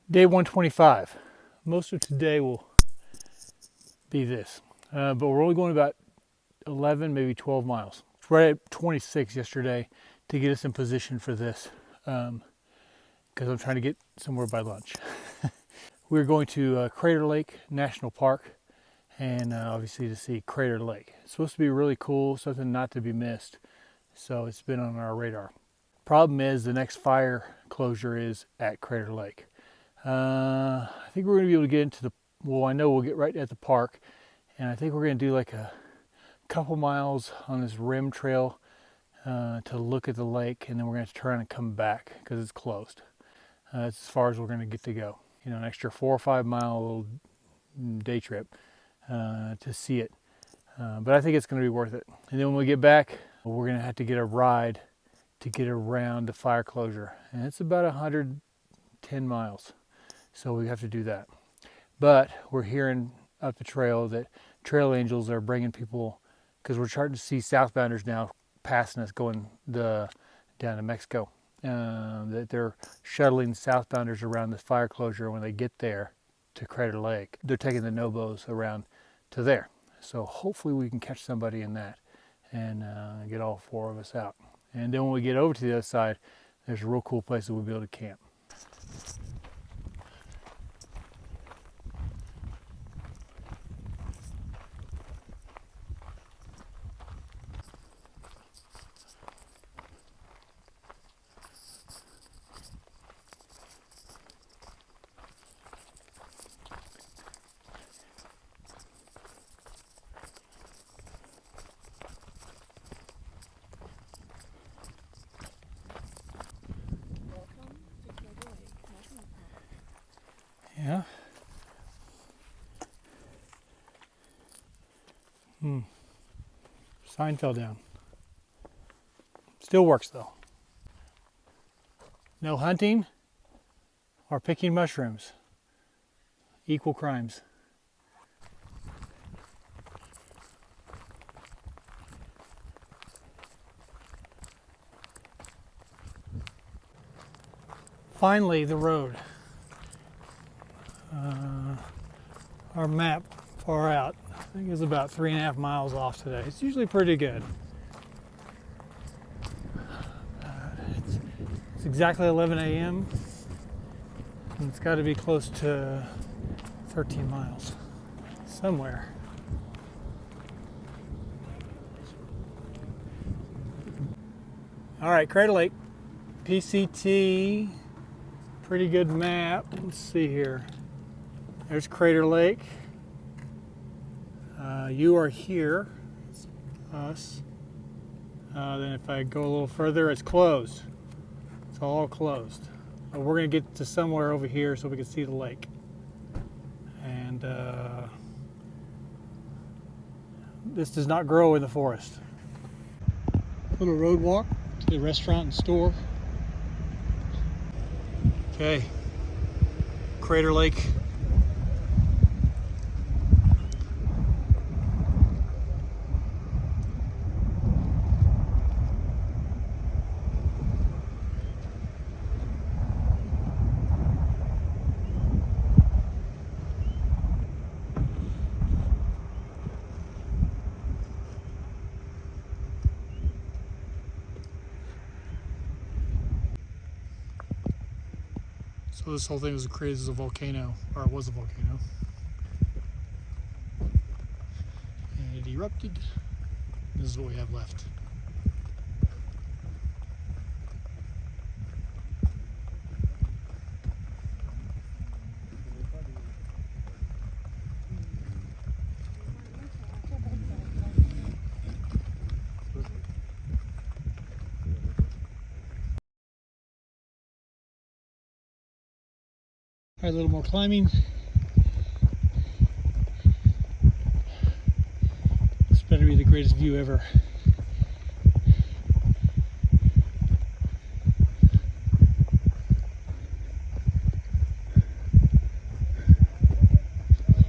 Day 125. Most of today will be this, but we're only going about 11, maybe 12 miles. It's right at 26 yesterday to get us in position for this, because I'm trying to get somewhere by lunch. We're going to Crater Lake National Park, and obviously to see Crater Lake. It's supposed to be really cool, something not to be missed, so it's been on our radar. Problem is the next fire closure is at Crater Lake. I think we're going to be able to get into the, well, I know we'll get right at the park, and I think we're going to do like a couple miles on this rim trail to look at the lake, and then we're going to turn around and come back because it's closed. That's as far as we're going to get to go. You know, an extra 4 or 5 mile little day trip to see it. But I think it's going to be worth it. And then when we get back, we're going to have to get a ride to get around the fire closure. And it's about 110 miles. So we have to do that. But we're hearing up the trail that trail angels are bringing people, because we're starting to see southbounders now passing us going down to Mexico. That they're shuttling southbounders around the fire closure. When they get there to Crater Lake, they're taking the Nobos around to there. So hopefully we can catch somebody in that and get all 4 of us out. And then when we get over to the other side, there's a real cool place that we'll be able to camp. Yeah. Sign fell down. Still works though. No hunting or picking mushrooms. Equal crimes. Finally, the road. Our map far out, I think it's about 3.5 miles off today. It's usually pretty good. It's exactly 11 a.m. and it's got to be close to 13 miles somewhere. All right, Crater Lake, PCT, pretty good map. Let's see here. There's Crater Lake. You are here. It's us. Then if I go a little further, it's closed. It's all closed. But we're going to get to somewhere over here so we can see the lake. And this does not grow in the forest. Little road walk to the restaurant and store. Okay, Crater Lake. So this whole thing was created as a volcano, or it was a volcano. And it erupted. This is what we have left. All right, a little more climbing. This better be the greatest view ever.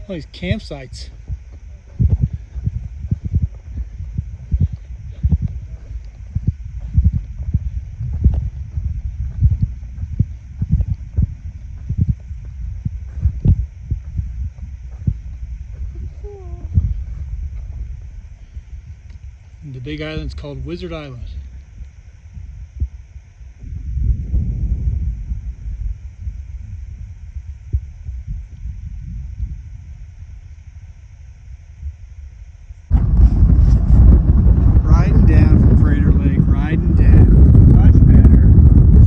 All these campsites. big island's called Wizard Island. Riding down from Crater Lake, riding down. Much better.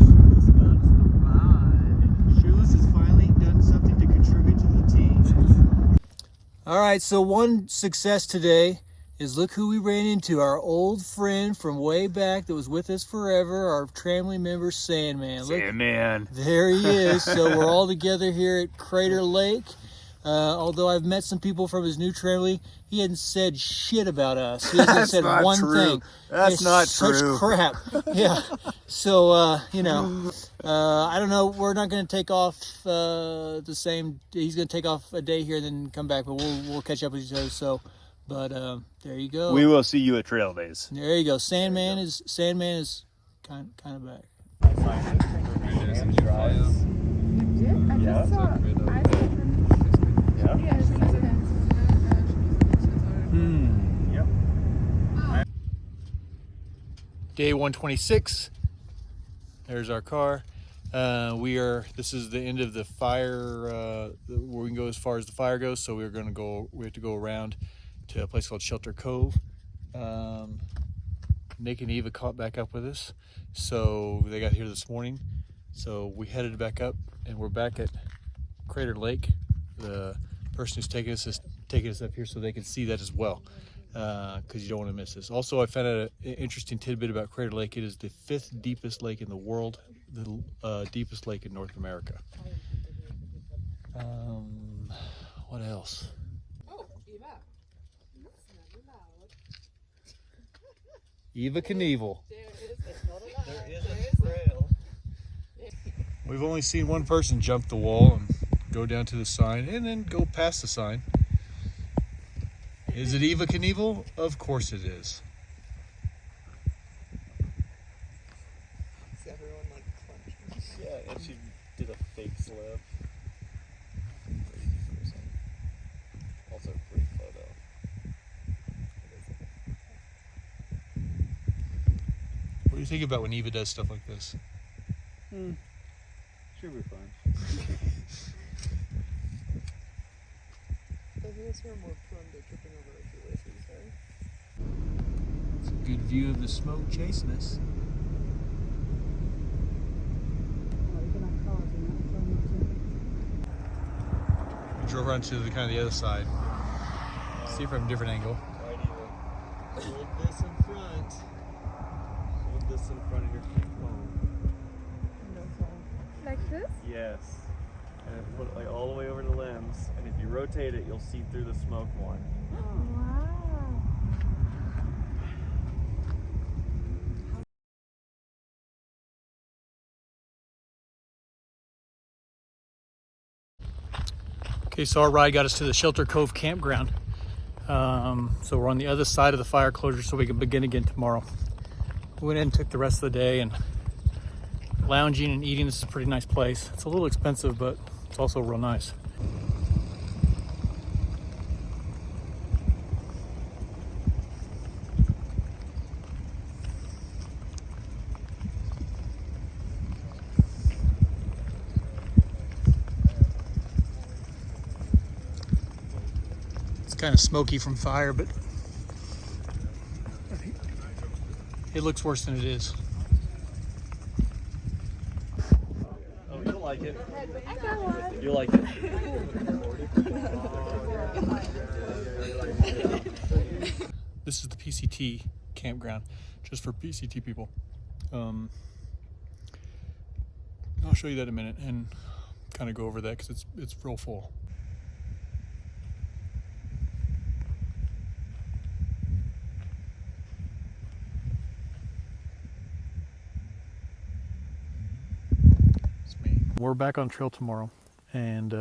Shoeless loves the ride. Shoeless has finally done something to contribute to the team. All right, so one success today is look who we ran into. Our old friend from way back that was with us forever, our Tramley member, Sandman. Sandman. Look, there he is. So we're all together here at Crater Lake. Although I've met some people from his new Tramley, he hadn't said shit about us. He hasn't said one thing. That's not such true. Crap. Yeah. So, you know, I don't know. We're not going to take off the same. He's going to take off a day here and then come back, but we'll catch up with each other. So, but there you go. We will see you at Trail Days. There you go. Sandman is kind of back. Day 126. There's our car. This is the end of the fire, where we can go as far as the fire goes. So we have to go around to a place called Shelter Cove. Nick and Eva caught back up with us. So they got here this morning. So we headed back up and we're back at Crater Lake. The person who's taking us is taking us up here so they can see that as well. Because you don't want to miss this. Also, I found out an interesting tidbit about Crater Lake. It is the 5th deepest lake in the world, the deepest lake in North America. What else? Oh, Eva. Eva Knievel. There is a trail. We've only seen one person jump the wall and go down to the sign and then go past the sign. Is it Eva Knievel? Of course it is. Is everyone like clenching? Yeah, and she did a fake slip. Also pretty photo. What do you think about when Eva does stuff like this? Should be fun. Those of us who are more prone to tripping over our shoelaces, right? It's a good view of the smoke chasing us. We drove around to the other side. See from a different angle. Right, Eva. Hold this in front. Hold this in front of your phone. Like this? Yes. And put it like all the way over the limbs. And if you rotate it, you'll see through the smoke more. Wow. Okay, so our ride got us to the Shelter Cove Campground. So we're on the other side of the fire closure so we can begin again tomorrow. We went in and took the rest of the day and lounging and eating. This is a pretty nice place. It's a little expensive, but it's also real nice. It's kind of smoky from fire, but it looks worse than it is. Oh, you'll like it. You'll like it. This is the PCT campground, just for PCT people. I'll show you that in a minute and kind of go over that because it's real full. We're back on trail tomorrow and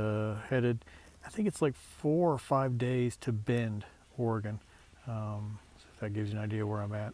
headed, I think it's like 4 or 5 days to Bend, Oregon. So if that gives you an idea where I'm at.